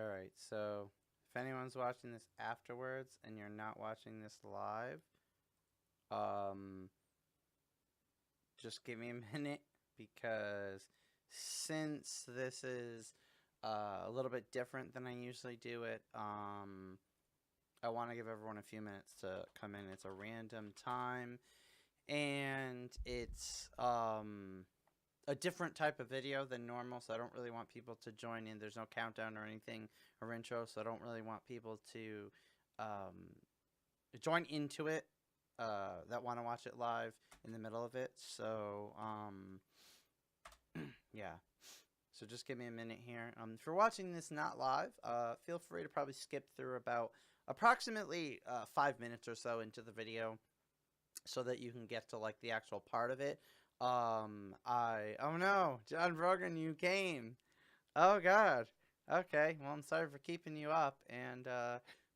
Alright, so if anyone's watching this afterwards and you're not watching this live, um, just give me a minute because since this is a little bit different than I usually do it, I want to give everyone a few minutes to come in. It's a random time and it's a different type of video than normal, so I don't really want people to join in. There's no countdown or anything or intro, so I don't really want people to join into it that want to watch it live in the middle of it. So, yeah. So just give me a minute here. If you're watching this not live, feel free to probably skip through about approximately 5 minutes or so into the video so that you can get to like the actual part of it. Oh no, John Brogan, you came. Oh God. Okay. Well, I'm sorry for keeping you up, and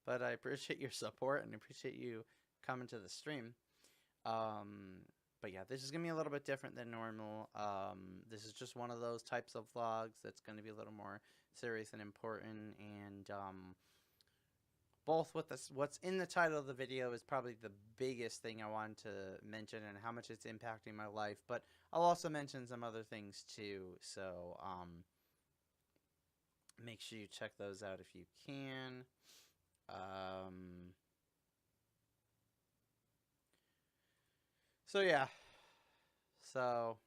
but I appreciate your support and appreciate you coming to the stream. But yeah, this is gonna be a little bit different than normal. This is just one of those types of vlogs that's gonna be a little more serious and important, and both with this, what's in the title of the video is probably the biggest thing I wanted to mention and how much it's impacting my life, but I'll also mention some other things too, so make sure you check those out if you can. So yeah, so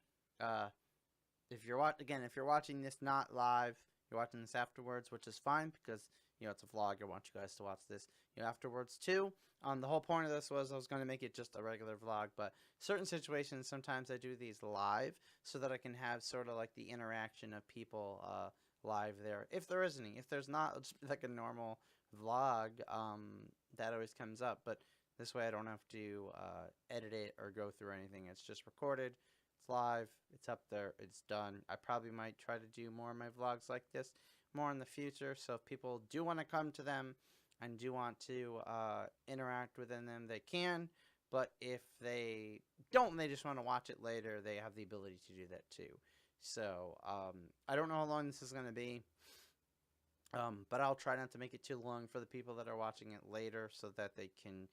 if you're watching this not live, you're watching this afterwards, which is fine because it's a vlog. I want you guys to watch this afterwards too. The whole point of this was I was going to make it just a regular vlog, but certain situations, sometimes I do these live so that I can have sort of like the interaction of people live there. If there is any. If there's not, it's like a normal vlog that always comes up. But this way I don't have to edit it or go through anything. It's just recorded. It's live. It's up there. It's done. I probably might try to do more of my vlogs like this more in the future. So if people do want to come to them and do want to interact within them, they can. But if they don't and they just want to watch it later, they have the ability to do that too. So I don't know how long this is going to be. But I'll try not to make it too long for the people that are watching it later so that they can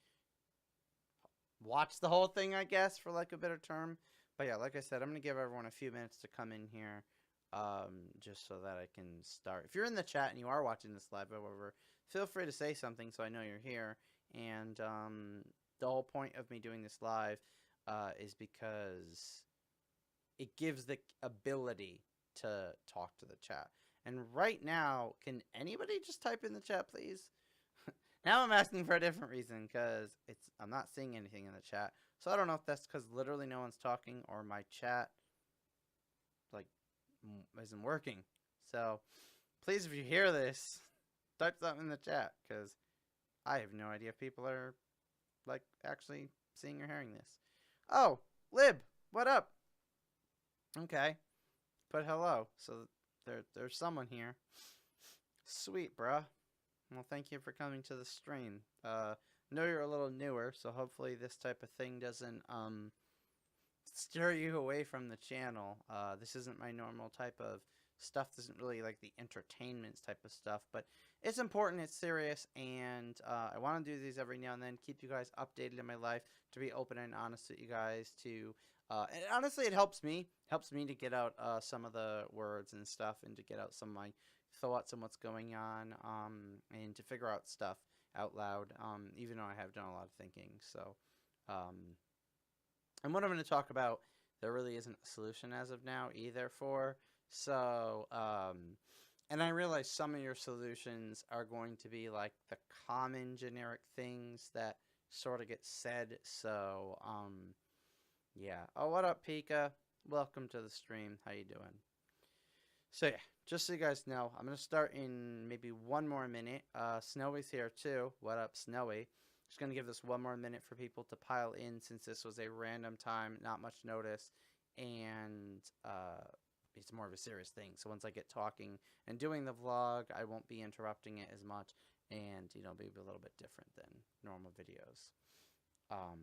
watch the whole thing, I guess, for like a better term. But yeah, like I said, I'm going to give everyone a few minutes to come in here just so that I can start. If you're in the chat and you are watching this live, however, feel free to say something so I know you're here. And the whole point of me doing this live is because it gives the ability to talk to the chat. And right now, can anybody just type in the chat, please? Now I'm asking for a different reason because I'm not seeing anything in the chat. So I don't know if that's because literally no one's talking or my chat like isn't working. So please, if you hear this, type something in the chat because I have no idea if people are like actually seeing or hearing this. Oh, Lib, what up? Okay, put hello. So there's someone here. Sweet, bruh. Well, thank you for coming to the stream. Know you're a little newer, so hopefully this type of thing doesn't steer you away from the channel. This isn't my normal type of stuff. This isn't really like the entertainment type of stuff, but it's important, it's serious, and I want to do these every now and then, keep you guys updated in my life, to be open and honest with you guys, and honestly, it helps me to get out some of the words and stuff, and to get out some of my thoughts on what's going on, and to figure out stuff out loud, even though I have done a lot of thinking. So, and what I'm going to talk about, there really isn't a solution as of now either for. So, and I realize some of your solutions are going to be like the common generic things that sort of get said. So, yeah. Oh, what up, Pika? Welcome to the stream. How you doing? So, yeah, just so you guys know, I'm going to start in maybe one more minute. Snowy's here, too. What up, Snowy? Just going to give this one more minute for people to pile in since this was a random time, not much notice, and it's more of a serious thing. So once I get talking and doing the vlog, I won't be interrupting it as much, and, it'll be a little bit different than normal videos. I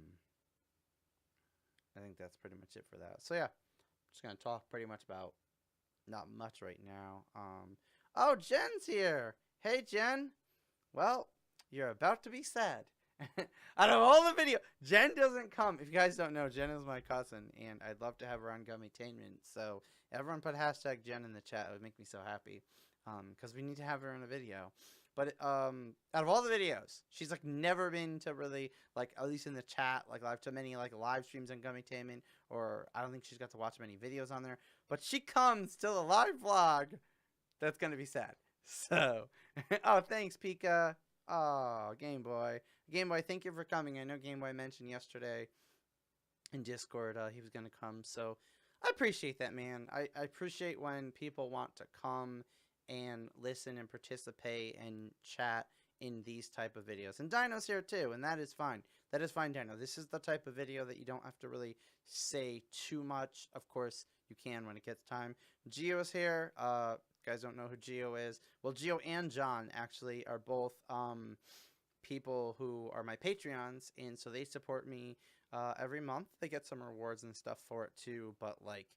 think that's pretty much it for that. So, yeah, I'm just going to talk pretty much about not much right now. Oh, Jen's here. Hey, Jen. Well, you're about to be sad. Out of all the video, Jen doesn't come. If you guys don't know, Jen is my cousin, and I'd love to have her on Gummytainment. So everyone put hashtag Jen in the chat. It would make me so happy, because we need to have her in a video. But out of all the videos, she's like never been to really like, at least in the chat, like live to many like live streams on Gummytainment, or I don't think she's got to watch many videos on there. But she comes to the live vlog. That's gonna be sad. So, oh, thanks, Pika. Oh, Game Boy. Game Boy, thank you for coming. I know Game Boy mentioned yesterday in Discord he was going to come. So I appreciate that, man. I appreciate when people want to come and listen and participate and chat in these type of videos. And Dino's here too, and that is fine. That is fine, Dino. This is the type of video that you don't have to really say too much. Of course, you can when it gets time. Gio's here. Guys don't know who Gio is. Well, Gio and John actually are both people who are my Patreons, and so they support me every month. They get some rewards and stuff for it too, but like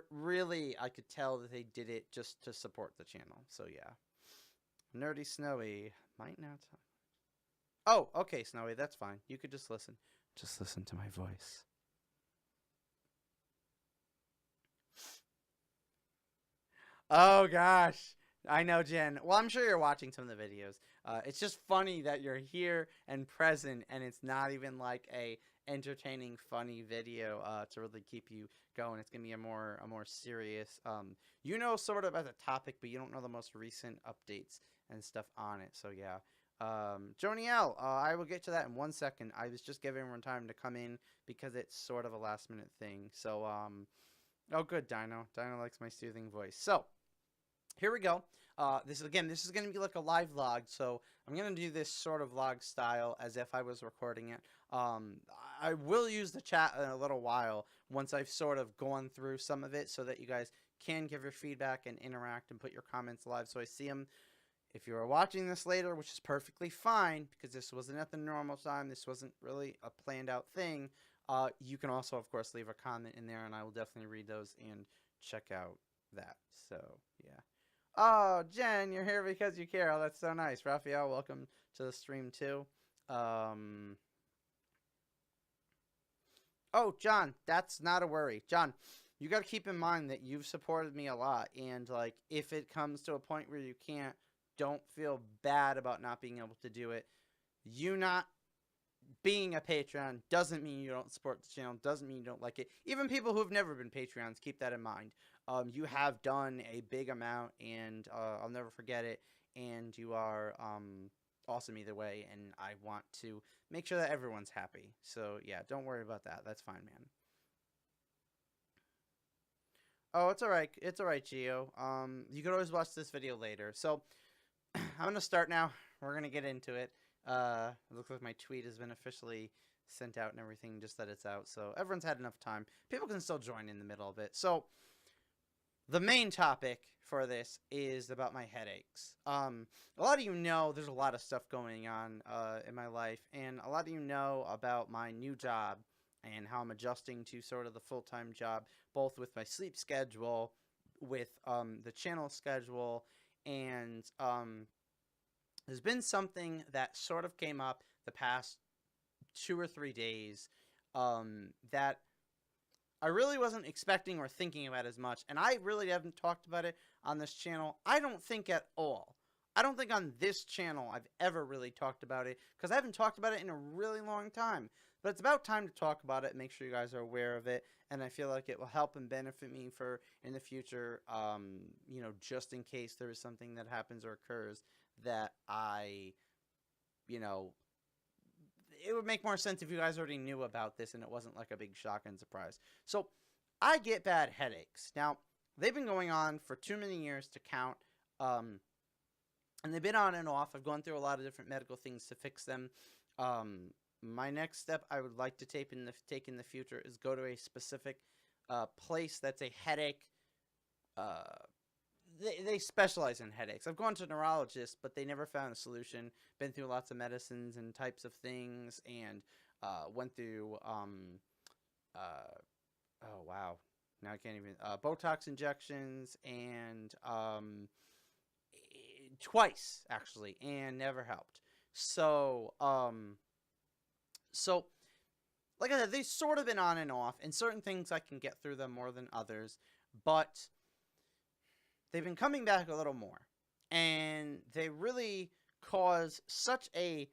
really I could tell that they did it just to support the channel. So yeah. Nerdy Snowy might not. Oh, okay, Snowy, that's fine. You could just listen. Just listen to my voice. Oh gosh, I know, Jen. Well, I'm sure you're watching some of the videos. It's just funny that you're here and present, and it's not even like a entertaining, funny video to really keep you going. It's gonna be a more serious, you know, sort of as a topic, but you don't know the most recent updates and stuff on it. So yeah. Joni L, I will get to that in 1 second. I was just giving everyone time to come in because it's sort of a last minute thing. So oh good, Dino. Dino likes my soothing voice. So here we go. This is going to be like a live vlog, so I'm going to do this sort of vlog style as if I was recording it. I will use the chat in a little while once I've sort of gone through some of it so that you guys can give your feedback and interact and put your comments live so I see them. If you are watching this later, which is perfectly fine because this wasn't at the normal time, this wasn't really a planned out thing, you can also, of course, leave a comment in there, and I will definitely read those and check out that. So, yeah. Oh, Jen, you're here because you care. Oh, that's so nice. Raphael, welcome to the stream, too. Oh, John, that's not a worry. John, you got to keep in mind that you've supported me a lot, and, like, if it comes to a point where you can't, don't feel bad about not being able to do it. You not being a Patreon doesn't mean you don't support the channel, doesn't mean you don't like it. Even people who have never been Patreons, keep that in mind. You have done a big amount, and I'll never forget it, and you are awesome either way, and I want to make sure that everyone's happy. So, yeah, don't worry about that. That's fine, man. Oh, it's alright. It's alright, Gio. You could always watch this video later. So, I'm going to start now. We're going to get into it. It looks like my tweet has been officially sent out and everything, just that it's out. So everyone's had enough time. People can still join in the middle of it. So the main topic for this is about my headaches. A lot of you know there's a lot of stuff going on in my life, and a lot of you know about my new job and how I'm adjusting to sort of the full-time job, both with my sleep schedule, with the channel schedule, and there's been something that sort of came up the past 2 or 3 days that I really wasn't expecting or thinking about as much, and I really haven't talked about it on this channel. I don't think at all. I don't think on this channel I've ever really talked about it, because I haven't talked about it in a really long time. But it's about time to talk about it, make sure you guys are aware of it, and I feel like it will help and benefit me for in the future, you know, just in case there is something that happens or occurs that I, you know, it would make more sense if you guys already knew about this and it wasn't like a big shock and surprise. So, I get bad headaches. Now, they've been going on for too many years to count, and they've been on and off. I've gone through a lot of different medical things to fix them. My next step I would like to take in the future is go to a specific place that's a headache. They specialize in headaches. I've gone to neurologists, but they never found a solution. Been through lots of medicines and types of things, and went through oh wow, now I can't even Botox injections, and twice actually, and never helped. So, so like I said, they've sort of been on and off, and certain things I can get through them more than others, but they've been coming back a little more, and they really cause such a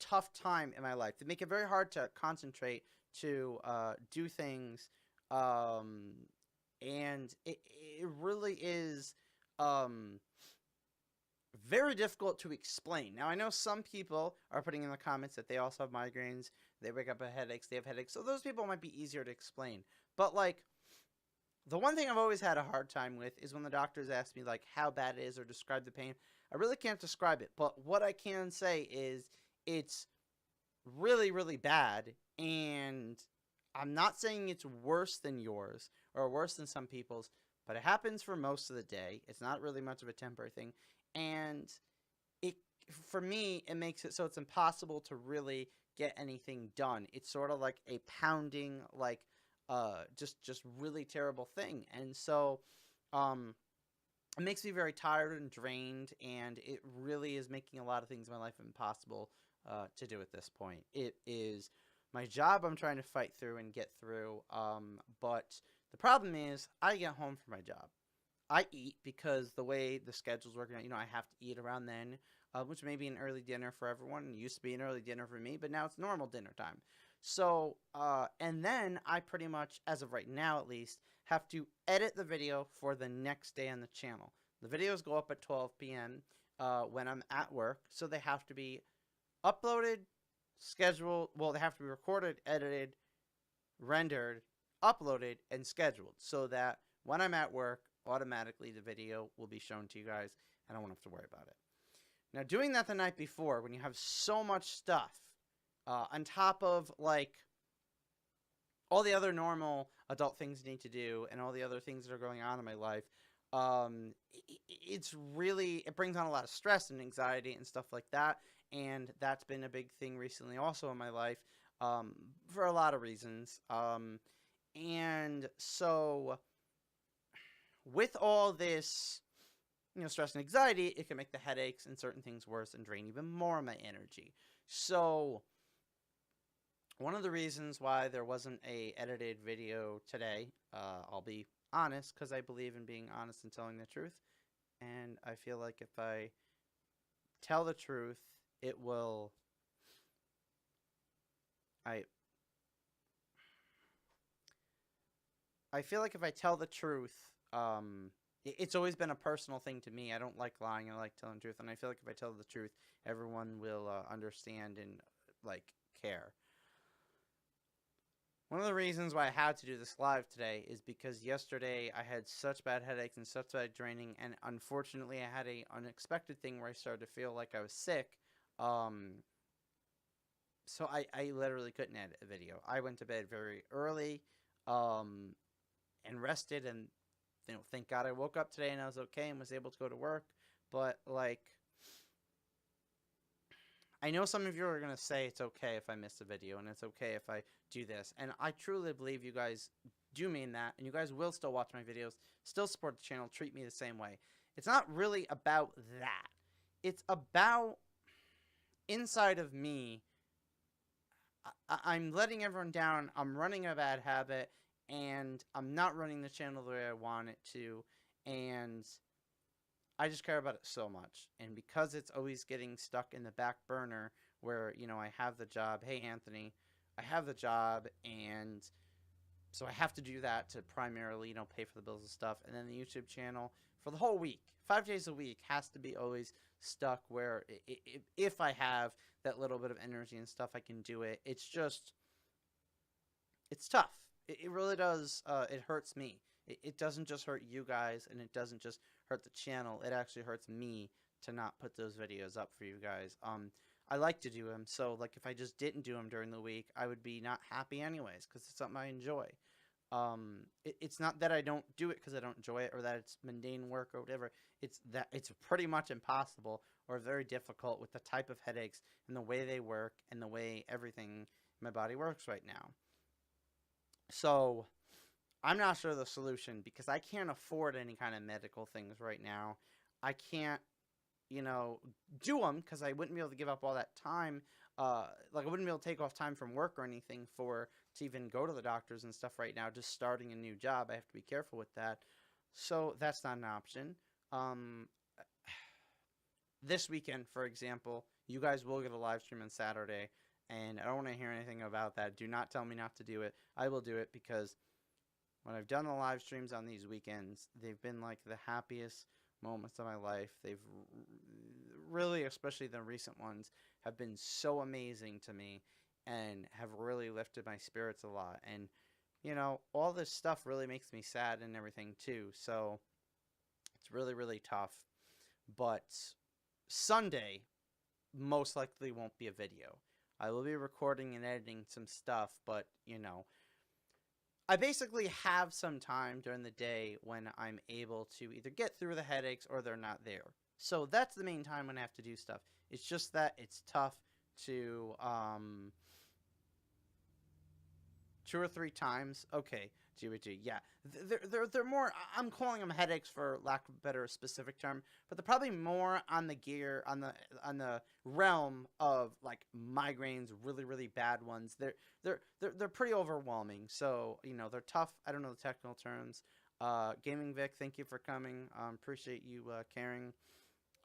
tough time in my life. They make it very hard to concentrate, to do things, and it really is very difficult to explain. Now, I know some people are putting in the comments that they also have migraines, they wake up with headaches, they have headaches, so those people might be easier to explain. But, like, the one thing I've always had a hard time with is when the doctors ask me, like, how bad it is or describe the pain. I really can't describe it, but what I can say is it's really, really bad, and I'm not saying it's worse than yours or worse than some people's, but it happens for most of the day. It's not really much of a temporary thing, and it, for me, it makes it so it's impossible to really get anything done. It's sort of like a pounding, like, just really terrible thing, and so, it makes me very tired and drained, and it really is making a lot of things in my life impossible to do at this point. It is my job I'm trying to fight through and get through, but the problem is I get home from my job. I eat because the way the schedule's working out, I have to eat around then, which may be an early dinner for everyone. It used to be an early dinner for me, but now it's normal dinner time. So, and then I pretty much, as of right now at least, have to edit the video for the next day on the channel. The videos go up at 12 p.m. When I'm at work, so they have to be uploaded, scheduled, well, they have to be recorded, edited, rendered, uploaded, and scheduled, so that when I'm at work, automatically the video will be shown to you guys, and I won't have to worry about it. Now, doing that the night before, when you have so much stuff, on top of, like, all the other normal adult things you need to do and all the other things that are going on in my life, it's really, it brings on a lot of stress and anxiety and stuff like that, and that's been a big thing recently also in my life, for a lot of reasons, and so with all this, stress and anxiety, it can make the headaches and certain things worse and drain even more of my energy. So one of the reasons why there wasn't a edited video today, I'll be honest, because I believe in being honest and telling the truth, and I feel like if I tell the truth, it will, I feel like if I tell the truth, it's always been a personal thing to me. I don't like lying. I like telling the truth. And I feel like if I tell the truth, everyone will understand and, like, care. One of the reasons why I had to do this live today is because yesterday I had such bad headaches and such bad draining. And unfortunately, I had an unexpected thing where I started to feel like I was sick. So I literally couldn't edit a video. I went to bed very early, and rested, and thank God I woke up today and I was okay and was able to go to work. But, like, I know some of you are going to say it's okay if I miss a video and it's okay if I do this, and I truly believe you guys do mean that, and you guys will still watch my videos, still support the channel, treat me the same way. It's not really about that. It's about, inside of me, I'm letting everyone down, I'm running a bad habit, and I'm not running the channel the way I want it to, and I just care about it so much. And because it's always getting stuck in the back burner where, I have the job, hey Anthony, I have the job, and so I have to do that to primarily, pay for the bills and stuff, and then the YouTube channel for the whole week, 5 days a week, has to be always stuck where if I have that little bit of energy and stuff, I can do it. It's just, it's tough. It really does, it hurts me. It doesn't just hurt you guys, and it doesn't just hurt the channel. It actually hurts me to not put those videos up for you guys. I like to do them, so, like, if I just didn't do them during the week, I would be not happy anyways, because it's something I enjoy. It's not that I don't do it because I don't enjoy it, or that it's mundane work or whatever. It's that it's pretty much impossible or very difficult with the type of headaches and the way they work and the way everything in my body works right now. So I'm not sure of the solution because I can't afford any kind of medical things right now. I can't, you know, do them because I wouldn't be able to give up all that time. Like I wouldn't be able to take off time from work or anything to even go to the doctors and stuff right now. Just starting a new job, I have to be careful with that. So that's not an option. Um, this weekend, for example, you guys will get a live stream on Saturday, and I don't want to hear anything about that. Do not tell me not to do it. I will do it because when I've done the live streams on these weekends, they've been like the happiest moments of my life. They've really, especially the recent ones, have been so amazing to me and have really lifted my spirits a lot. And, you know, all this stuff really makes me sad and everything too. So it's really, really tough. But Sunday most likely won't be a video. I will be recording and editing some stuff, but, you know, I basically have some time during the day when I'm able to either get through the headaches or they're not there. So that's the main time when I have to do stuff. It's just that it's tough to, 2 or 3 times. Okay, GWG, yeah. They're more, I'm calling them headaches for lack of a better specific term, but they're probably more on the gear, on the realm of like migraines, really, really bad ones. They're pretty overwhelming. So, you know, they're tough. I don't know the technical terms. Gaming Vic, thank you for coming. Appreciate you caring.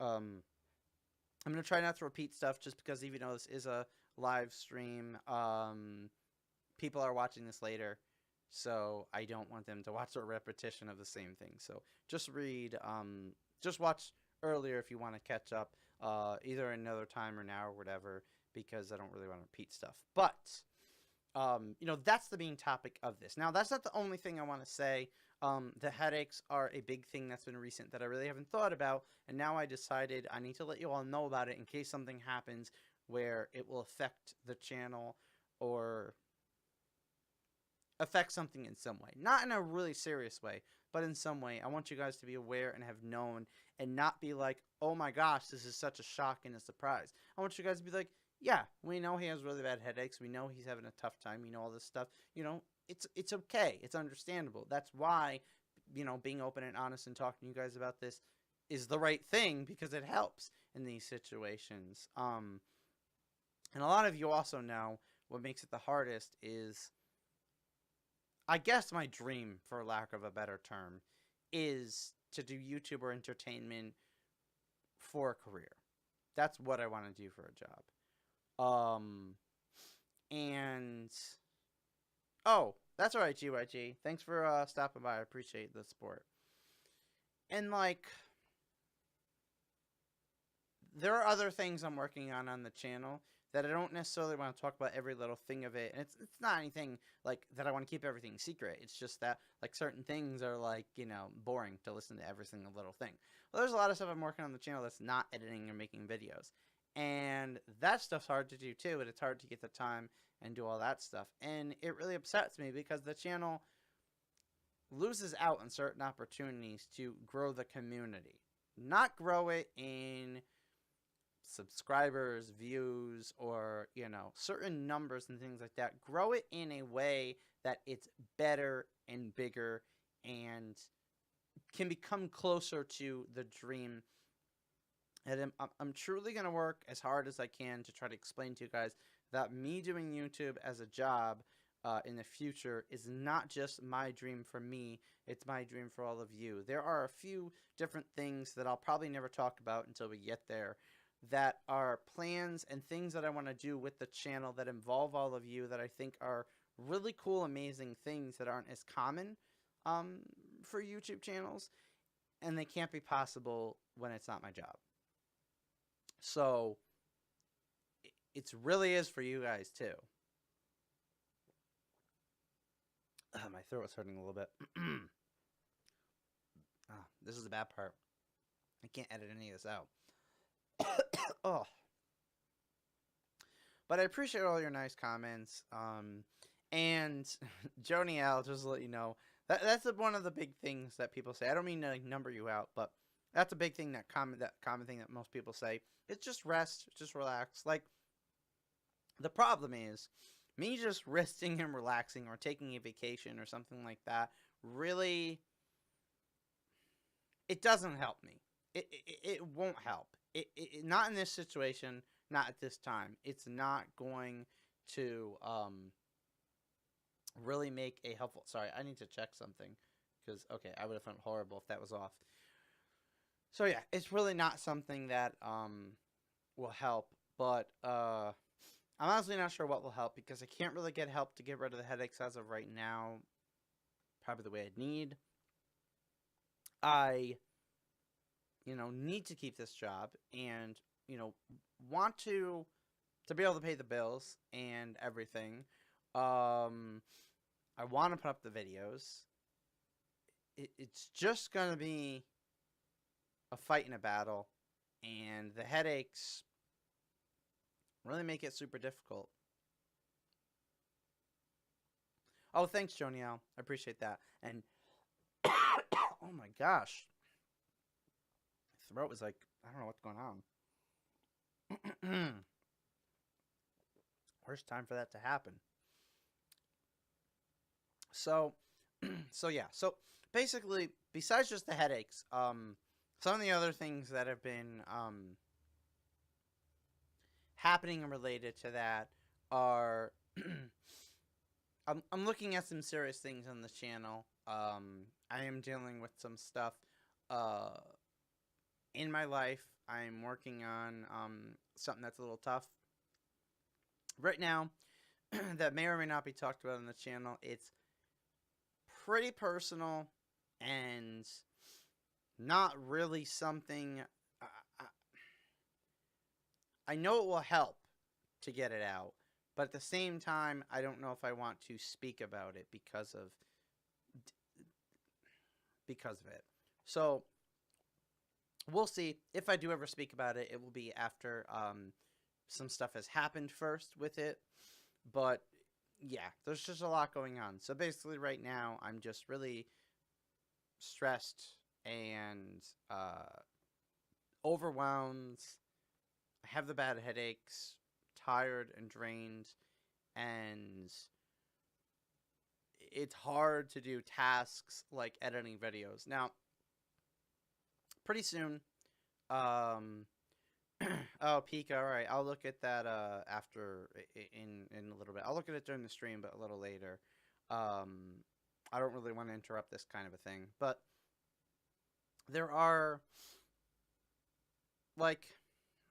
I'm going to try not to repeat stuff just because even though this is a live stream, people are watching this later, so I don't want them to watch a repetition of the same thing. So just just watch earlier if you want to catch up, either another time or now or whatever, because I don't really want to repeat stuff. But, you know, that's the main topic of this. Now, that's not the only thing I want to say. The headaches are a big thing that's been recent that I really haven't thought about, and now I decided I need to let you all know about it in case something happens where it will affect the channel or affect something in some way. Not in a really serious way, but in some way. I want you guys to be aware and have known and not be like, oh my gosh, this is such a shock and a surprise. I want you guys to be like, yeah, we know he has really bad headaches. We know he's having a tough time. You know, all this stuff. You know, it's okay. It's understandable. That's why, you know, being open and honest and talking to you guys about this is the right thing because it helps in these situations. And a lot of you also know what makes it the hardest is, I guess my dream, for lack of a better term, is to do YouTube or entertainment for a career. That's what I want to do for a job. And, oh, that's alright, GYG. Thanks for stopping by. I appreciate the support. And, like, there are other things I'm working on the channel that I don't necessarily want to talk about every little thing of it. And it's not anything, like, that I want to keep everything secret. It's just that, like, certain things are, like, you know, boring to listen to every single little thing. Well, there's a lot of stuff I'm working on the channel that's not editing or making videos. And that stuff's hard to do, too. And it's hard to get the time and do all that stuff. And it really upsets me because the channel loses out on certain opportunities to grow the community. Not grow it in subscribers, views, or, you know, certain numbers and things like that. Grow it in a way that it's better and bigger and can become closer to the dream. And I'm truly going to work as hard as I can to try to explain to you guys that me doing YouTube as a job in the future is not just my dream for me, it's my dream for all of you. There are a few different things that I'll probably never talk about until we get there, that are plans and things that I want to do with the channel that involve all of you that I think are really cool, amazing things that aren't as common for YouTube channels, and they can't be possible when it's not my job. So, it really is for you guys, too. My throat is hurting a little bit. This is the bad part. I can't edit any of this out. Oh. But I appreciate all your nice comments. And Joni L, just to let you know, that's one of the big things that people say. I don't mean to like, number you out, but that's a big thing, that common thing that most people say. It's just rest, just relax. Like, the problem is, me just resting and relaxing or taking a vacation or something like that, really, it doesn't help me. it won't help. Not in this situation, not at this time. It's not going to really make a helpful. Sorry, I need to check something because okay, I would have felt horrible if that was off. So yeah, it's really not something that will help, but I'm honestly not sure what will help because I can't really get help to get rid of the headaches as of right now. Probably the way I'd need. I need to keep this job and, want to be able to pay the bills and everything. I want to put up the videos. It's just going to be a fight and a battle, and the headaches really make it super difficult. Oh, thanks, Joniel. I appreciate that. And, oh my gosh. My throat was like, I don't know what's going on. Worst time for that to happen. So, yeah. So, basically, besides just the headaches, some of the other things that have been happening and related to that are I'm looking at some serious things on the channel. I am dealing with some stuff in my life. I'm working on something that's a little tough right now that may or may not be talked about on the channel. It's pretty personal and not really something. I know it will help to get it out, but at the same time, I don't know if I want to speak about it because of it. So we'll see. If I do ever speak about it, it will be after some stuff has happened first with it. But yeah, there's just a lot going on. So basically right now, I'm just really stressed and overwhelmed. I have the bad headaches, tired and drained, and it's hard to do tasks like editing videos. Now, pretty soon, oh, Pika, alright, I'll look at that after, in a little bit. I'll look at it during the stream, but a little later. I don't really want to interrupt this kind of a thing, but there are, like,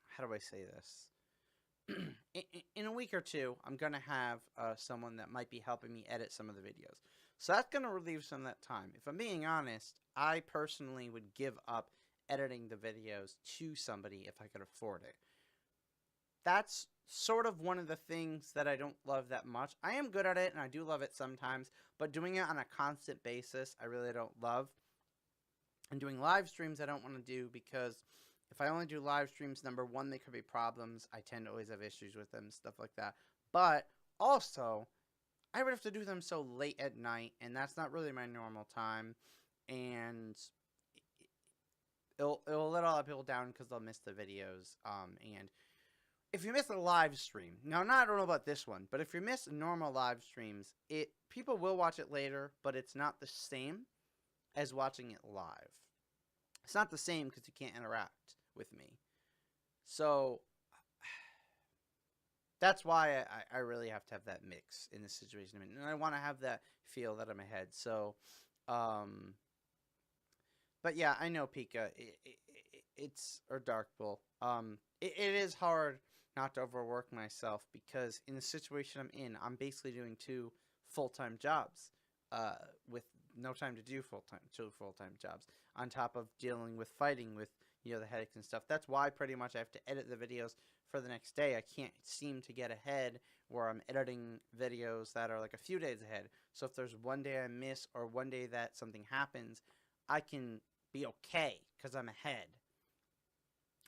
how do I say this? In a week or two, I'm going to have someone that might be helping me edit some of the videos. So that's going to relieve some of that time. If I'm being honest, I personally would give up editing the videos to somebody if I could afford it. That's sort of one of the things that I don't love that much. I am good at it, and I do love it sometimes, but doing it on a constant basis, I really don't love. And doing live streams, I don't want to do because if I only do live streams, number one, there could be problems. I tend to always have issues with them, stuff like that. But also, I would have to do them so late at night, and that's not really my normal time. And it'll let a lot of people down because they'll miss the videos. And if you miss a live stream, now I don't know about this one, but if you miss normal live streams, people will watch it later, but it's not the same as watching it live. It's not the same because you can't interact with me. So that's why I really have to have that mix in this situation. And I want to have that feel that I'm ahead. So, but yeah, I know, Pika. It's or Dark Bull. It is hard not to overwork myself because in the situation I'm in, I'm basically doing two full-time jobs, with no time to do two full-time jobs on top of dealing with fighting with the headaches and stuff. That's why pretty much I have to edit the videos for the next day. I can't seem to get ahead where I'm editing videos that are like a few days ahead. So if there's one day I miss or one day that something happens, I can be okay because I'm ahead.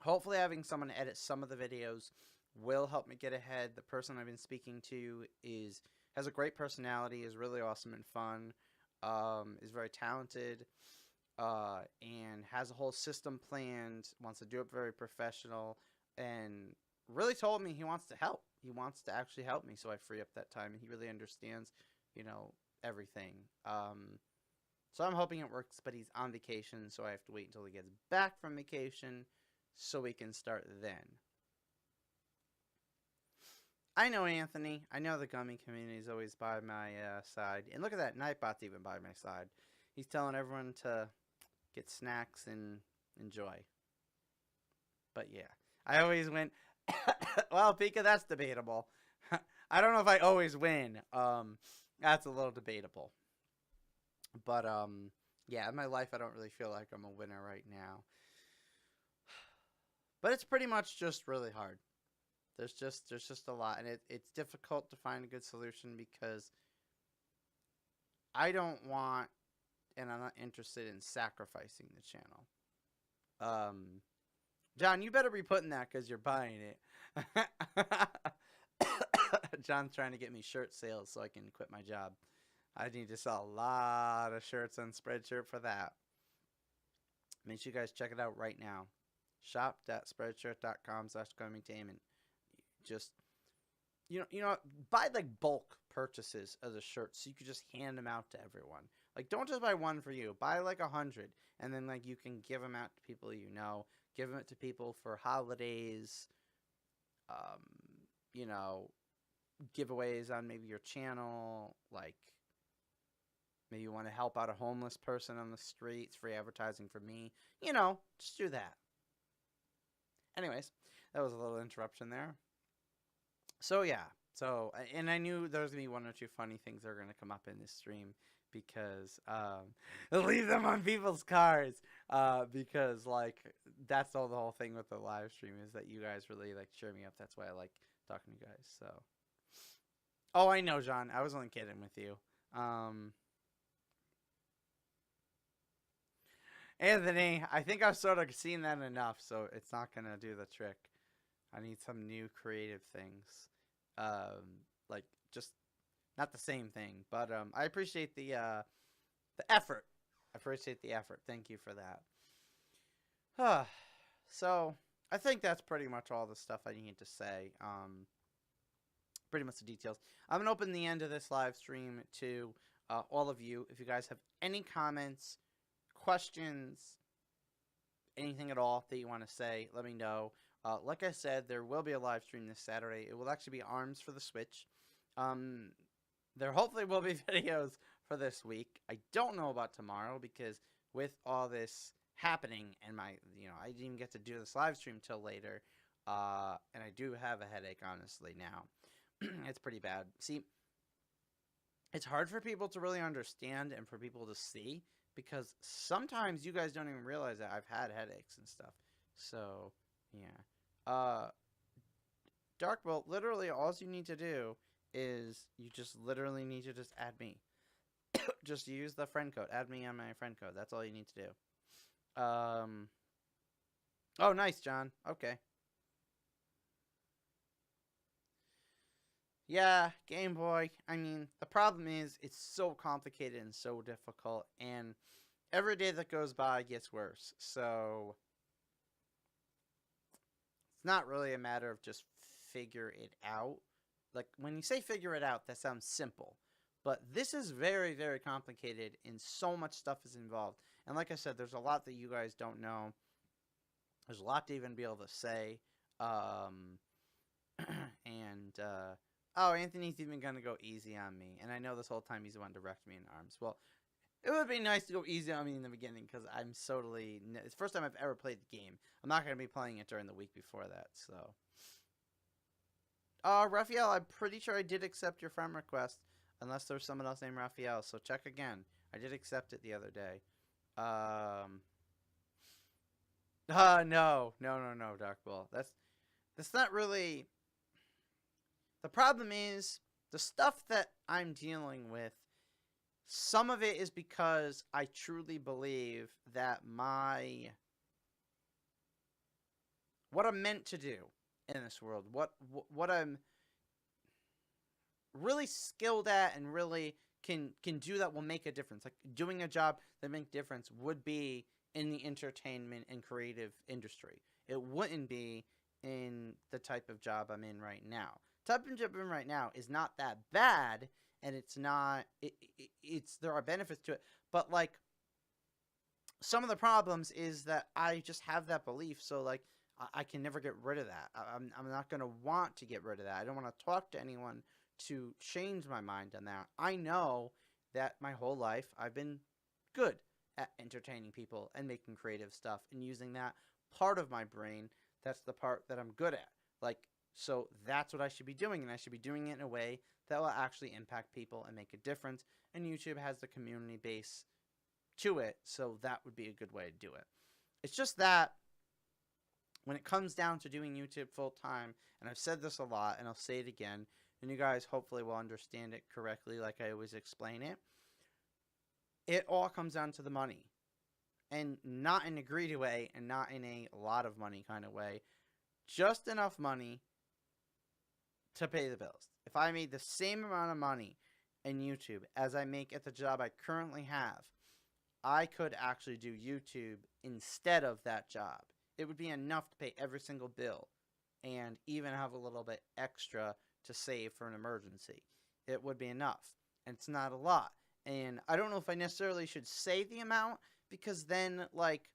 Hopefully having someone to edit some of the videos will help me get ahead. The person I've been speaking to has a great personality, is really awesome and fun, is very talented, and has a whole system planned, wants to do it very professional, and really told me he wants to help. He wants to actually help me so I free up that time, and he really understands, everything. So I'm hoping it works, but he's on vacation, so I have to wait until he gets back from vacation so we can start then. I know Anthony. I know the gummy community is always by my side. And look at that, Nightbot's even by my side. He's telling everyone to get snacks and enjoy. But yeah, I always win. Well, Pika, that's debatable. I don't know if I always win. That's a little debatable. But yeah, in my life, I don't really feel like I'm a winner right now. But it's pretty much just really hard. There's just a lot, and it's difficult to find a good solution because I don't want, and I'm not interested in sacrificing the channel. John, you better be putting that because you're buying it. John's trying to get me shirt sales so I can quit my job. I need to sell a lot of shirts on Spreadshirt for that. Make sure you guys check it out right now. shop.spreadshirt.com/Gummytainment. Just, you know, buy like bulk purchases of the shirts so you could just hand them out to everyone. Like, don't just buy one for you. Buy like 100, and then like you can give them out to people you know. Give them to people for holidays. You know, giveaways on maybe your channel. Like, maybe you want to help out a homeless person on the streets. Free advertising for me. You know, just do that. Anyways, that was a little interruption there. So yeah, and I knew there was gonna be one or two funny things that are gonna come up in this stream because leave them on people's cars because like that's all the whole thing with the live stream is that you guys really like cheer me up. That's why I like talking to you guys. So, oh, I know, John. I was only kidding with you. Anthony, I think I've sort of seen that enough, so it's not gonna do the trick. I need some new creative things. Like just not the same thing, but I appreciate the effort. I appreciate the effort. Thank you for that. So I think that's pretty much all the stuff I need to say. Pretty much the details. I'm gonna open the end of this live stream to all of you. If you guys have any comments, questions, anything at all that you want to say, let me know. Like I said, there will be a live stream this Saturday. It will actually be ARMS for the Switch. There hopefully will be videos for this week. I don't know about tomorrow because with all this happening and I didn't even get to do this live stream till later. And I do have a headache, honestly, now. It's pretty bad. See, it's hard for people to really understand and for people to see because sometimes you guys don't even realize that I've had headaches and stuff. So, yeah. Dark Bolt, literally all you need to do is you just literally need to just add me. Just use the friend code. Add me on my friend code. That's all you need to do. Oh, nice, John. Okay. Yeah, Game Boy. I mean, the problem is it's so complicated and so difficult, and every day that goes by gets worse. So it's not really a matter of just figure it out. Like, when you say figure it out, that sounds simple. But this is very, very complicated, and so much stuff is involved. And like I said, there's a lot that you guys don't know. There's a lot to even be able to say. Oh, Anthony's even going to go easy on me. And I know this whole time he's wanted to wreck me in ARMS. Well, it would be nice to go easy on me in the beginning because I'm totally... It's the first time I've ever played the game. I'm not going to be playing it during the week before that, so... Raphael, I'm pretty sure I did accept your friend request. Unless there's someone else named Raphael, so check again. I did accept it the other day. No, Dark Bull. That's not really... The problem is, the stuff that I'm dealing with, some of it is because I truly believe that what I'm meant to do in this world, what I'm really skilled at and really can do that will make a difference. Like, doing a job that makes a difference would be in the entertainment and creative industry. It wouldn't be in the type of job I'm in right now. The type of job I'm in right now is not that bad. and it's not. It's there are benefits to it, but like some of the problems is that I just have that belief. So like I can never get rid of that. I'm not gonna want to get rid of that. I don't want to talk to anyone to change my mind on that. I know that my whole life I've been good at entertaining people and making creative stuff and using that part of my brain. That's the part that I'm good at. Like, so that's what I should be doing, and I should be doing it in a way that will actually impact people and make a difference. And YouTube has the community base to it, so that would be a good way to do it. It's just that when it comes down to doing YouTube full time, and I've said this a lot, and I'll say it again, and you guys hopefully will understand it correctly like I always explain it, it all comes down to the money. And not in a greedy way, and not in a lot of money kind of way. Just enough money to pay the bills. If I made the same amount of money in YouTube as I make at the job I currently have, I could actually do YouTube instead of that job. It would be enough to pay every single bill and even have a little bit extra to save for an emergency. It would be enough. And it's not a lot. And I don't know if I necessarily should say the amount, because then, like,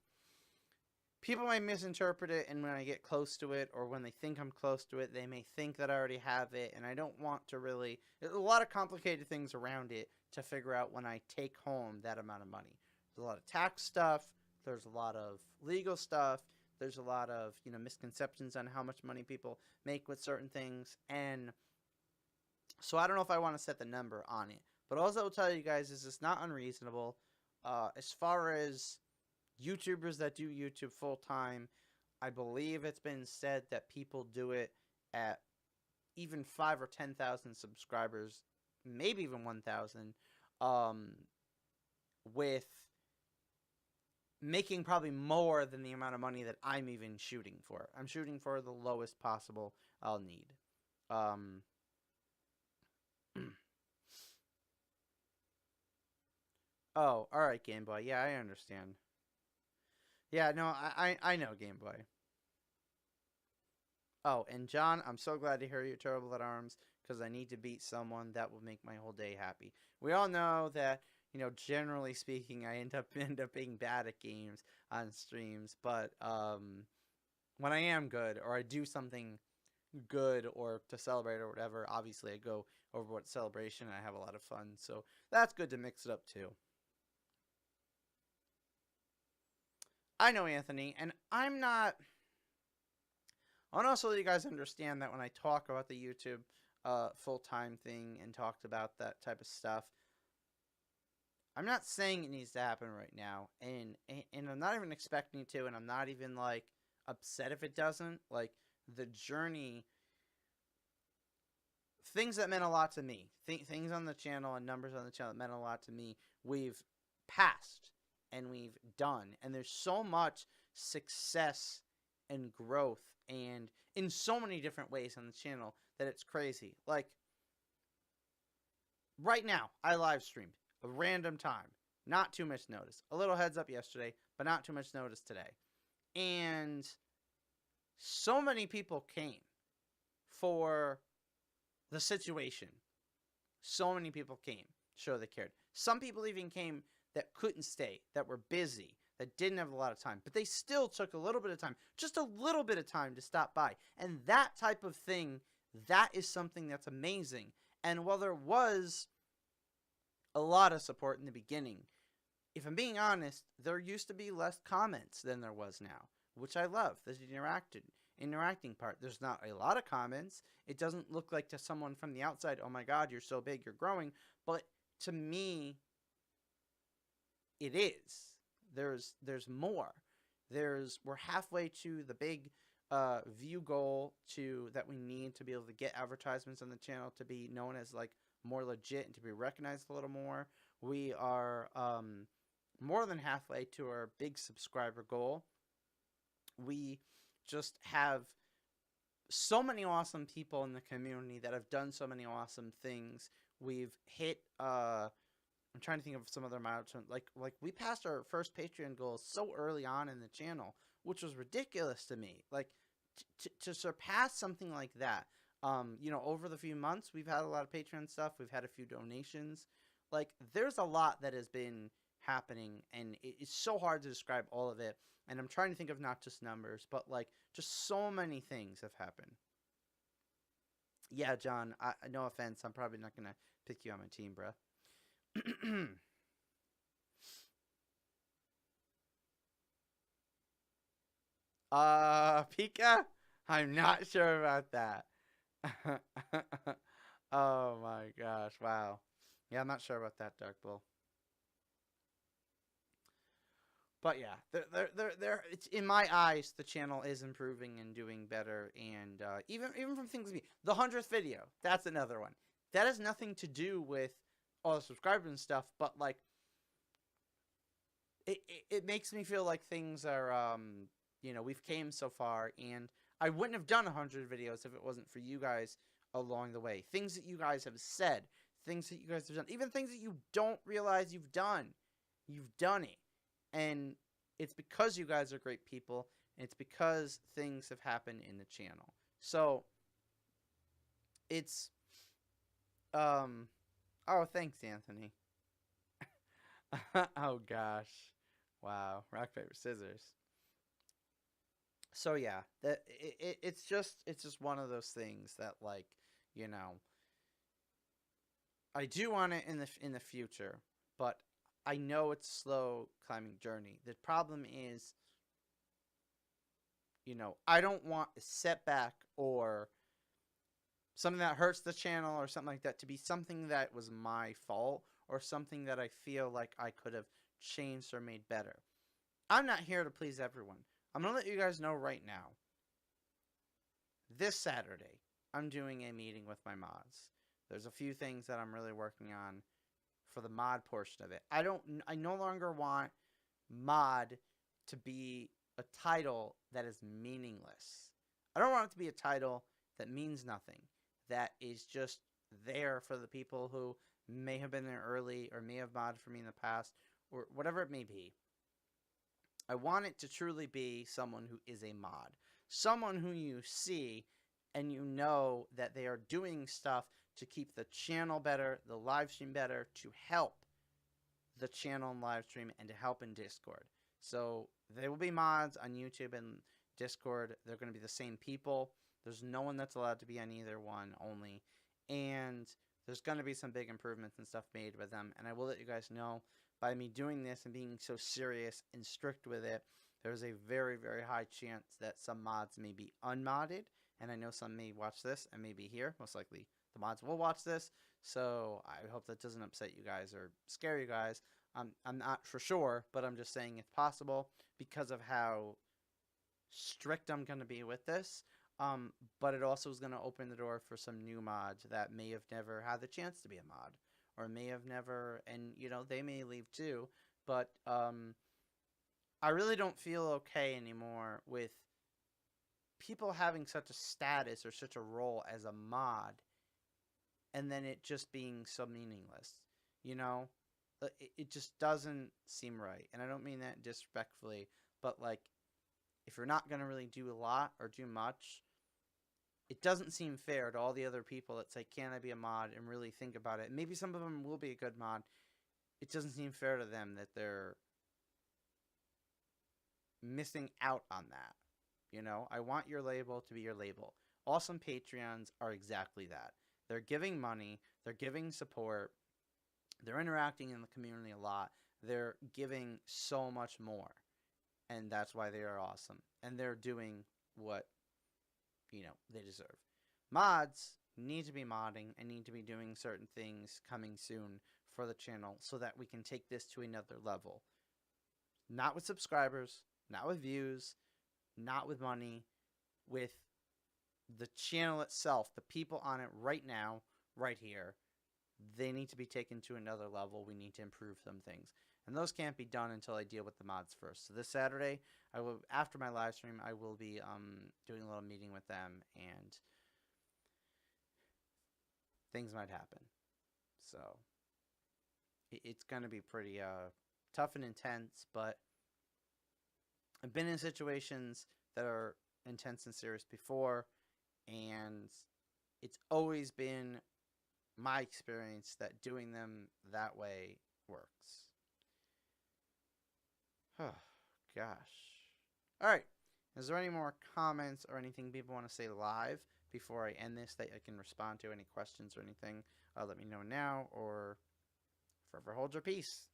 people might misinterpret it, and when I get close to it, or when they think I'm close to it, they may think that I already have it, and I don't want to really... There's a lot of complicated things around it to figure out when I take home that amount of money. There's a lot of tax stuff, there's a lot of legal stuff, there's a lot of, misconceptions on how much money people make with certain things, and so I don't know if I want to set the number on it. But all I will tell you guys is it's not unreasonable. As far as YouTubers that do YouTube full-time, I believe it's been said that people do it at even 5 or 10,000 subscribers, maybe even 1,000, with making probably more than the amount of money that I'm even shooting for. I'm shooting for the lowest possible I'll need. Oh, alright, Game Boy. Yeah, I understand. Yeah, no, I know, Game Boy. Oh, and John, I'm so glad to hear you're terrible at ARMS, because I need to beat someone that will make my whole day happy. We all know that, generally speaking, I end up being bad at games on streams, but when I am good, or I do something good or to celebrate or whatever, obviously I go overboard celebration and I have a lot of fun, so that's good to mix it up too. I know, Anthony, and I want to also let you guys understand that when I talk about the YouTube full-time thing and talked about that type of stuff, I'm not saying it needs to happen right now, and I'm not even expecting it to, and I'm not even, like, upset if it doesn't. Like, the journey, things that meant a lot to me, things on the channel and numbers on the channel that meant a lot to me, we've passed. And we've done, and there's so much success and growth, and in so many different ways on the channel that it's crazy. Like, right now, I live streamed a random time, not too much notice. A little heads up yesterday, but not too much notice today. And so many people came for the situation. So many people came, show they cared. Some people even came that couldn't stay, that were busy, that didn't have a lot of time, but they still took a little bit of time, just a little bit of time to stop by. And that type of thing, that is something that's amazing. And while there was a lot of support in the beginning, if I'm being honest, there used to be less comments than there was now, which I love, the interacting part. There's not a lot of comments. It doesn't look like to someone from the outside, oh my god, you're so big, you're growing. But to me, it is. There's more. We're halfway to the big view goal that we need to be able to get advertisements on the channel, to be known as like more legit and to be recognized a little more. We are more than halfway to our big subscriber goal. We just have so many awesome people in the community that have done so many awesome things. We've hit I'm trying to think of some other milestones. Like we passed our first Patreon goal so early on in the channel, which was ridiculous to me. Like to surpass something like that, You know, over the few months, we've had a lot of Patreon stuff. We've had a few donations. Like, there's a lot that has been happening, and it's so hard to describe all of it. And I'm trying to think of not just numbers, but like just so many things have happened. Yeah, John. No offense. I'm probably not gonna pick you on my team, bro. Pika. I'm not sure about that. Oh my gosh! Wow. Yeah, I'm not sure about that, Dark Bull. But yeah, it's in my eyes, the channel is improving and doing better, and even from things like the 100th video, that's another one. That has nothing to do with all the subscribers and stuff, but like it makes me feel like things are you know, we've came so far, and I wouldn't have done 100 videos if it wasn't for you guys along the way. Things that you guys have said, things that you guys have done, even things that you don't realize you've done. You've done it. And it's because you guys are great people, and it's because things have happened in the channel. So it's oh, thanks, Anthony. Oh gosh. Wow. Rock, paper, scissors. So yeah, it's just one of those things that, like, you know, I do want it in the future, but I know it's a slow climbing journey. The problem is, you know, I don't want a setback or something that hurts the channel or something like that to be something that was my fault or something that I feel like I could have changed or made better. I'm not here to please everyone. I'm going to let you guys know right now. This Saturday, I'm doing a meeting with my mods. There's a few things that I'm really working on for the mod portion of it. I no longer want mod to be a title that is meaningless. I don't want it to be a title that means nothing, that is just there for the people who may have been there early or may have modded for me in the past or whatever it may be. I want it to truly be someone who is a mod. Someone who you see and you know that they are doing stuff to keep the channel better, the live stream better, to help the channel and live stream, and to help in Discord. So they will be mods on YouTube and Discord. They're going to be the same people. There's no one that's allowed to be on either one only. And there's going to be some big improvements and stuff made with them. And I will let you guys know, by me doing this and being so serious and strict with it, there's a very, very high chance that some mods may be unmodded. And I know some may watch this and may be here. Most likely the mods will watch this. So I hope that doesn't upset you guys or scare you guys. I'm not for sure, but I'm just saying it's possible because of how strict I'm going to be with this. But it also is going to open the door for some new mods that may have never had the chance to be a mod, or may have never, and you know, they may leave too. But I really don't feel okay anymore with people having such a status or such a role as a mod, and then it just being so meaningless. You know, it just doesn't seem right, and I don't mean that disrespectfully, but like, if you're not going to really do a lot or do much, it doesn't seem fair to all the other people that say, can I be a mod, and really think about it. Maybe some of them will be a good mod. It doesn't seem fair to them that they're missing out on that. You know, I want your label to be your label. Awesome Patreons are exactly that. They're giving money. They're giving support. They're interacting in the community a lot. They're giving so much more. And that's why they are awesome. And they're doing what, you know, they deserve. Mods need to be modding and need to be doing certain things coming soon for the channel so that we can take this to another level. Not with subscribers, not with views, not with money, with the channel itself, the people on it right now, right here. They need to be taken to another level. We need to improve some things. And those can't be done until I deal with the mods first. So this Saturday, I will, after my live stream, I will be doing a little meeting with them, and things might happen. So it's going to be pretty tough and intense, but I've been in situations that are intense and serious before, and it's always been my experience that doing them that way works. Oh, gosh. All right. Is there any more comments or anything people want to say live before I end this that I can respond to? Any questions or anything? Let me know now or forever hold your peace.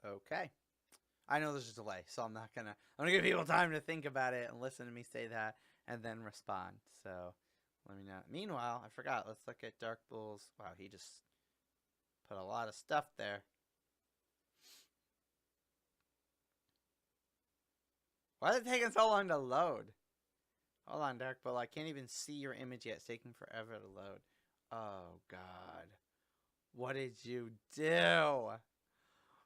Okay. I know there's a delay, so I'm gonna give people time to think about it and listen to me say that and then respond. So let me know. Meanwhile, I forgot. Let's look at Dark Bull's. Wow, he just put a lot of stuff there. Why is it taking so long to load? Hold on, Dark Bull. I can't even see your image yet. It's taking forever to load. Oh, God. What did you do?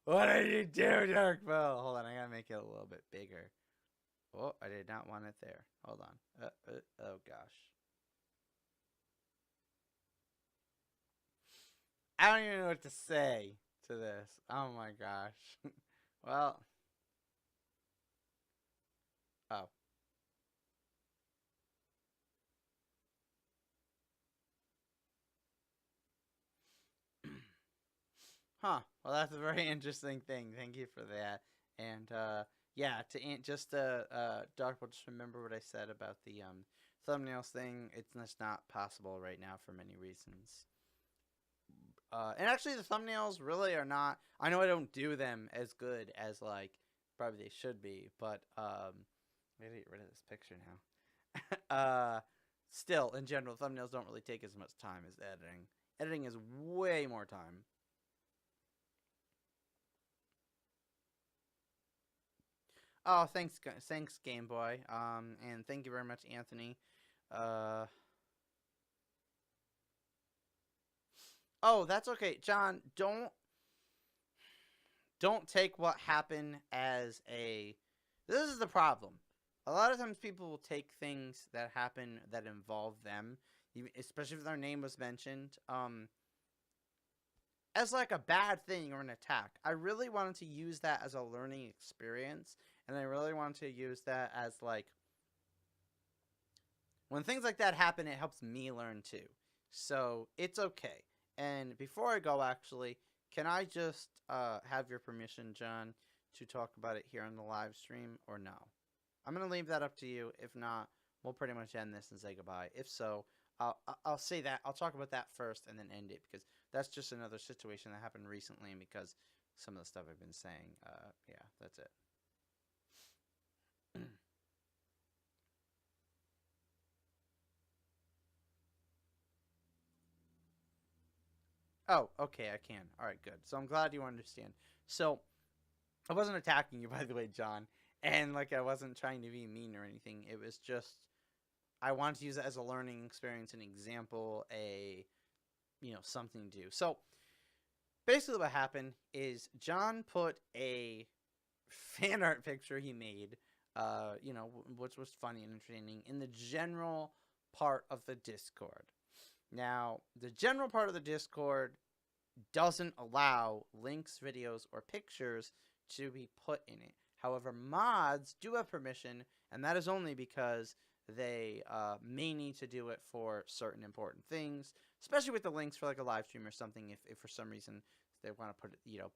What did you do, Dark Bull? Hold on, I gotta make it a little bit bigger. Oh, I did not want it there. Hold on. Oh, gosh. I don't even know what to say to this. Oh, my gosh. Well. Oh. Huh. Well, that's a very interesting thing. Thank you for that. And yeah, just Doc, will just remember what I said about the thumbnails thing. It's just not possible right now for many reasons. And actually, the thumbnails really are not. I know I don't do them as good as like probably they should be, but I gotta get rid of this picture now. Still, in general, thumbnails don't really take as much time as editing. Editing is way more time. Oh, thanks, Game Boy. And thank you very much, Anthony. Uh, oh, that's okay, John. Don't take what happened as a. This is the problem. A lot of times, people will take things that happen that involve them, especially if their name was mentioned, as like a bad thing or an attack. I really wanted to use that as a learning experience, and I really wanted to use that as like when things like that happen, it helps me learn too. So it's okay. And before I go, actually, can I just have your permission, John, to talk about it here on the live stream or no? I'm going to leave that up to you. If not, we'll pretty much end this and say goodbye. If so, I'll say that. I'll talk about that first and then end it because that's just another situation that happened recently and because some of the stuff I've been saying. Yeah, that's it. Oh, okay, I can. All right, good. So I'm glad you understand. So I wasn't attacking you, by the way, John, and like I wasn't trying to be mean or anything. It was just I wanted to use it as a learning experience, an example, a something to do. So basically, what happened is John put a fan art picture he made, which was funny and entertaining, in the general part of the Discord. Now, the general part of the Discord doesn't allow links, videos, or pictures to be put in it. However, mods do have permission, and that is only because they may need to do it for certain important things, especially with the links for like a live stream or something. If for some reason they want to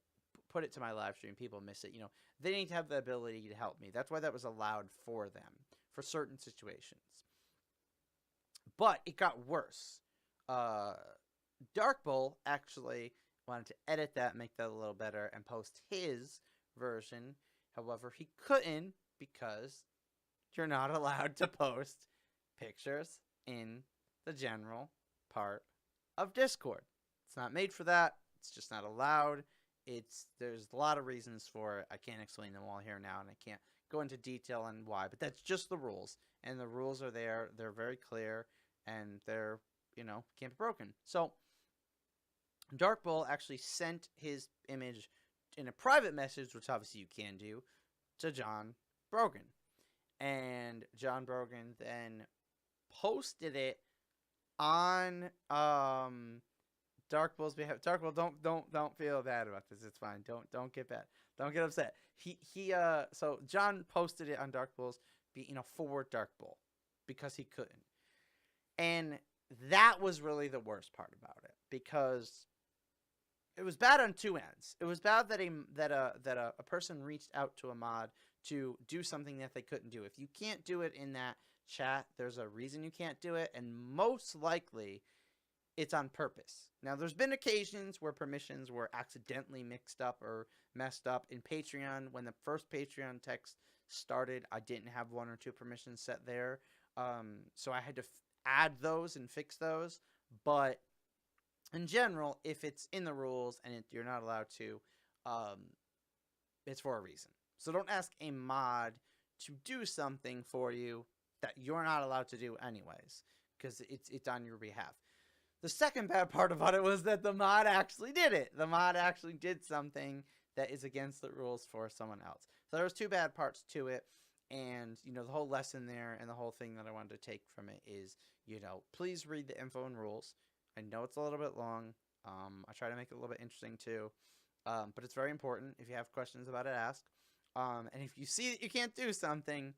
put it to my live stream, people miss it. They need to have the ability to help me. That's why that was allowed for them for certain situations. But it got worse. Dark Bull actually wanted to edit that, make that a little better, and post his version. However, he couldn't because you're not allowed to post pictures in the general part of Discord. It's not made for that. It's just not allowed. There's a lot of reasons for it. I can't explain them all here now, and I can't go into detail on why, but that's just the rules. And the rules are there. They're very clear, and they're can't be broken. So Dark Bull actually sent his image in a private message, which obviously you can do, to John Brogan. And John Brogan then posted it on Dark Bull's behalf. Dark Bull, don't feel bad about this. It's fine. Don't get bad. Don't get upset. So John posted it on Dark Bull's, for Dark Bull, because he couldn't, and that was really the worst part about it, because it was bad on two ends. It was bad that a person reached out to a mod to do something that they couldn't do. If you can't do it in that chat, there's a reason you can't do it, and most likely it's on purpose. Now, there's been occasions where permissions were accidentally mixed up or messed up. In Patreon, when the first Patreon text started, I didn't have one or two permissions set there, so I had to add those and fix those. But in general, if it's in the rules and you're not allowed to, it's for a reason. So don't ask a mod to do something for you that you're not allowed to do anyways, because it's on your behalf. The second bad part about it was that the mod actually did it. The mod actually did something that is against the rules for someone else. So there was two bad parts to it, and the whole lesson there and the whole thing that I wanted to take from it is, please read the info and rules. I know it's a little bit long. I try to make it a little bit interesting too, but it's very important. If you have questions about it, ask. And if you see that you can't do something,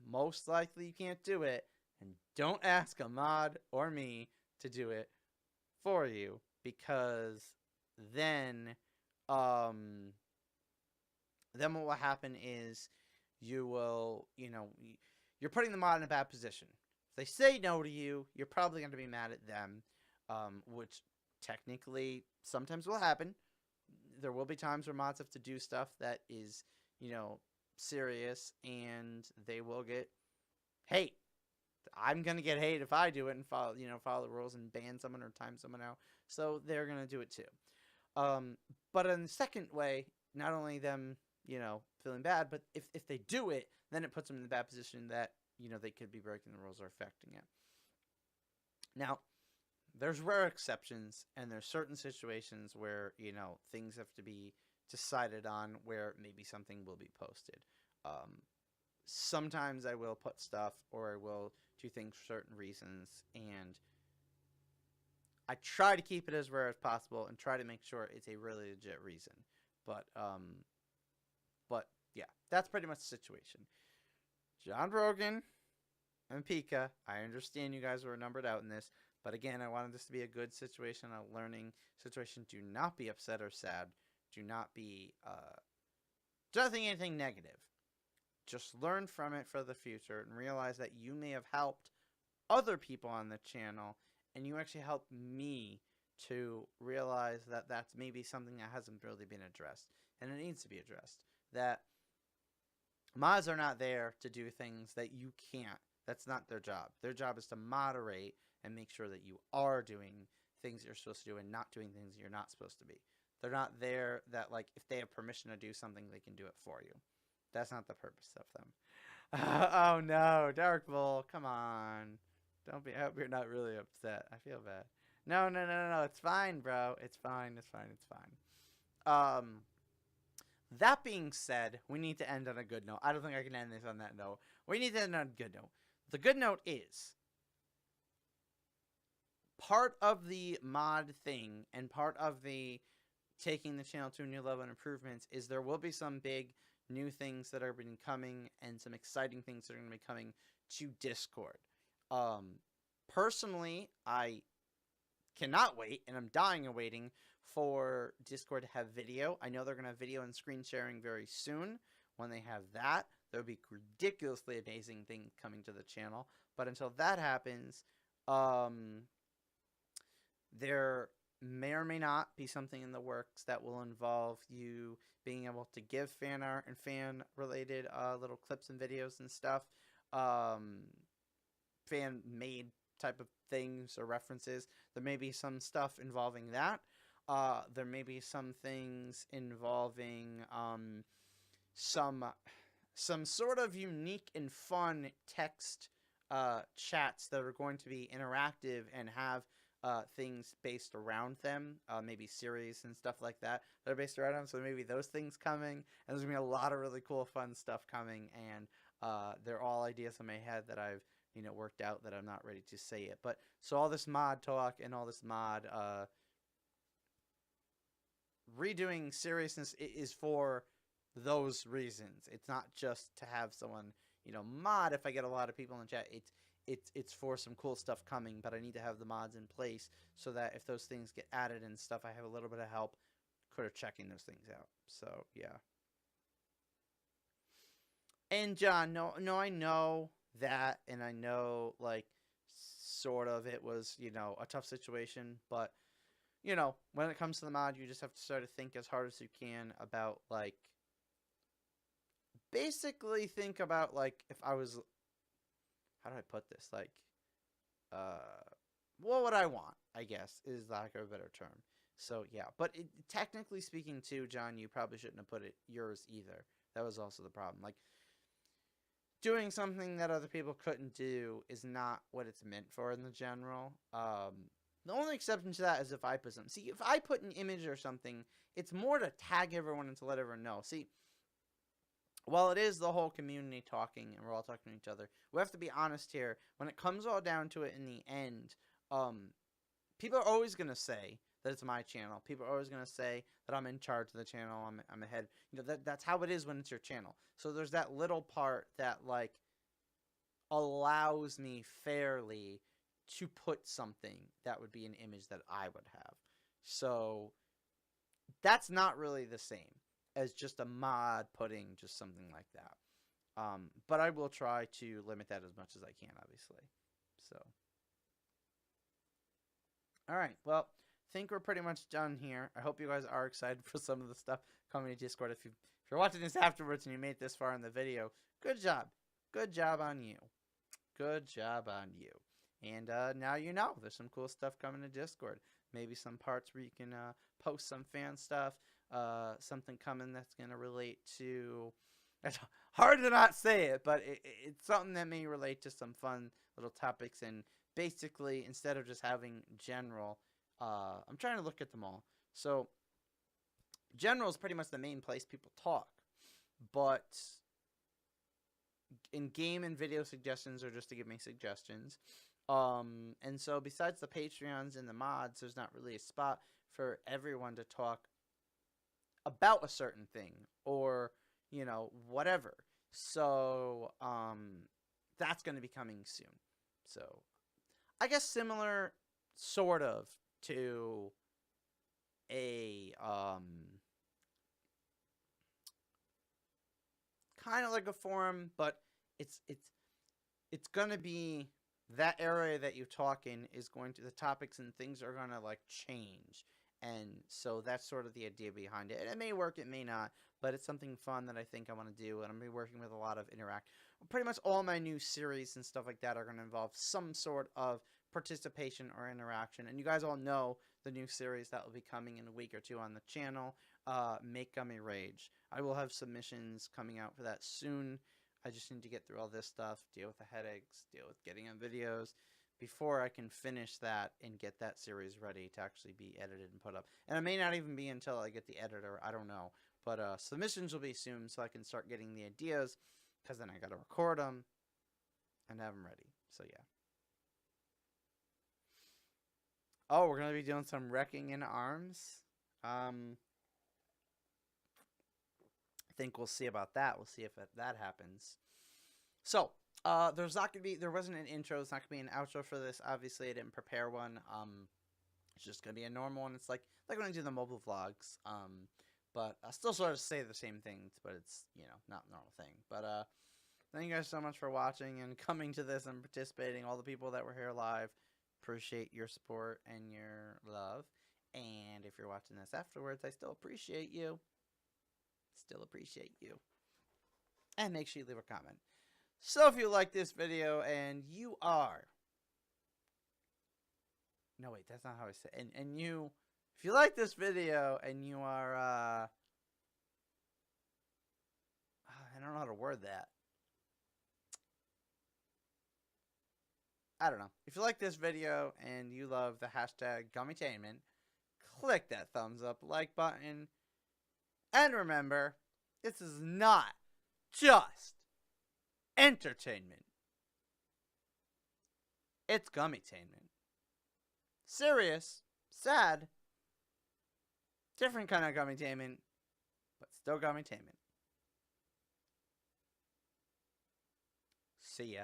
most likely you can't do it, and don't ask a mod or me to do it for you, because then what will happen is you're putting the mod in a bad position. If they say no to you, you're probably going to be mad at them, which technically sometimes will happen. There will be times where mods have to do stuff that is, serious, and they will get hate. I'm gonna get hate if I do it and follow the rules and ban someone or time someone out. So they're gonna do it too. But in the second way, not only them, feeling bad, but if they do it, then it puts them in the bad position that, they could be breaking the rules or affecting it. Now, there's rare exceptions, and there's certain situations where, things have to be decided on where maybe something will be posted. Sometimes I will put stuff, or I will do things for certain reasons, and I try to keep it as rare as possible and try to make sure it's a really legit reason. But yeah, that's pretty much the situation. John Rogan and Pika, I understand you guys were numbered out in this, but again, I wanted this to be a good situation, a learning situation. Do not be upset or sad. Do not be, don't think anything negative. Just learn from it for the future and realize that you may have helped other people on the channel, and you actually helped me to realize that that's maybe something that hasn't really been addressed, and it needs to be addressed. That mods are not there to do things that you can't. That's not their job. Their job is to moderate and make sure that you are doing things you're supposed to do and not doing things you're not supposed to be. They're not there that, like, if they have permission to do something, they can do it for you. That's not the purpose of them. Oh no, Dark Bull, come on. Don't be, I hope you're not really upset. I feel bad. No, it's fine, bro. It's fine. That being said, we need to end on a good note. I don't think I can end this on that note. We need to end on a good note. The good note is, part of the mod thing and part of the taking the channel to a new level and improvements is there will be some big new things that are coming and some exciting things that are going to be coming to Discord. Personally, I cannot wait, and I'm dying of waiting for Discord to have video. I know they're going to have video and screen sharing very soon. When they have that, there'll be ridiculously amazing things coming to the channel. But until that happens, there may or may not be something in the works that will involve you being able to give fan art and fan related little clips and videos and stuff, fan made type of things or references. There may be some stuff involving that. There may be some things involving some sort of unique and fun text chats that are going to be interactive and have things based around them, maybe series and stuff like that that are based around them. So maybe those things coming, and there's gonna be a lot of really cool, fun stuff coming, and they're all ideas in my head that I've worked out that I'm not ready to say it. But so all this mod talk and all this mod redoing seriousness is for those reasons. It's not just to have someone, mod if I get a lot of people in the chat. It's for some cool stuff coming, but I need to have the mods in place so that if those things get added and stuff, I have a little bit of help kind of checking those things out. So, yeah. And John, no, I know that, and I know, like, sort of it was, a tough situation, but, when it comes to the mod, you just have to sort of think as hard as you can about, like, basically think about, like, if I was, how do I put this, like, what would I want, I guess, is lack of a better term. So, yeah, but technically speaking, too, John, you probably shouldn't have put it yours either. That was also the problem. Like, doing something that other people couldn't do is not what it's meant for in the general. The only exception to that is if I put something. See, if I put an image or something, it's more to tag everyone and to let everyone know. See, while it is the whole community talking and we're all talking to each other, we have to be honest here. When it comes all down to it in the end, people are always going to say that it's my channel. People are always going to say that I'm in charge of the channel. I'm ahead. That's how it is when it's your channel. So there's that little part that, like, allows me fairly to put something that would be an image that I would have. So that's not really the same as just a mod putting just something like that. But I will try to limit that as much as I can, obviously. So, all right. Well, I think we're pretty much done here. I hope you guys are excited for some of the stuff coming to Discord. If you're watching this afterwards and you made it this far in the video, good job. Good job on you. Good job on you. And now you know there's some cool stuff coming to Discord. Maybe some parts where you can post some fan stuff. Something coming that's going to relate to... It's hard to not say it, but it's something that may relate to some fun little topics. And basically, instead of just having general... I'm trying to look at them all. So, general is pretty much the main place people talk. But in game and video suggestions are just to give me suggestions. And so besides the Patreons and the mods, there's not really a spot for everyone to talk about a certain thing or, whatever. So, that's going to be coming soon. So, I guess similar, sort of, to a, kind of like a forum, but it's going to be that area that you talk in is going to, the topics and things are going to, like, change. And so that's sort of the idea behind it. And it may work, it may not, but it's something fun that I think I want to do. And I'm going to be working with a lot of pretty much all my new series and stuff like that are going to involve some sort of participation or interaction. And you guys all know the new series that will be coming in a week or two on the channel, Make Gummy Rage. I will have submissions coming out for that soon. I just need to get through all this stuff, deal with the headaches, deal with getting on videos, before I can finish that and get that series ready to actually be edited and put up. And it may not even be until I get the editor, I don't know. But submissions will be soon so I can start getting the ideas, because then I got to record them and have them ready. So, yeah. Oh, we're going to be doing some wrecking in arms. I think we'll see about that. We'll see if that happens. So, there wasn't an intro. It's not going to be an outro for this. Obviously, I didn't prepare one. It's just going to be a normal one. It's like when I do the mobile vlogs. But I still sort of say the same things, but it's, not a normal thing. But, thank you guys so much for watching and coming to this and participating. All the people that were here live, appreciate your support and your love. And if you're watching this afterwards, I still appreciate you. Still appreciate you. And make sure you leave a comment. So if you like this video and you are... No, wait, that's not how I say it. And you... If you like this video and you are... I don't know how to word that. I don't know. If you like this video and you love the hashtag Gummytainment, click that thumbs up, like button. And remember, this is not just entertainment. It's Gummytainment. Serious, sad, Different kind of Gummytainment, but still Gummytainment. See ya.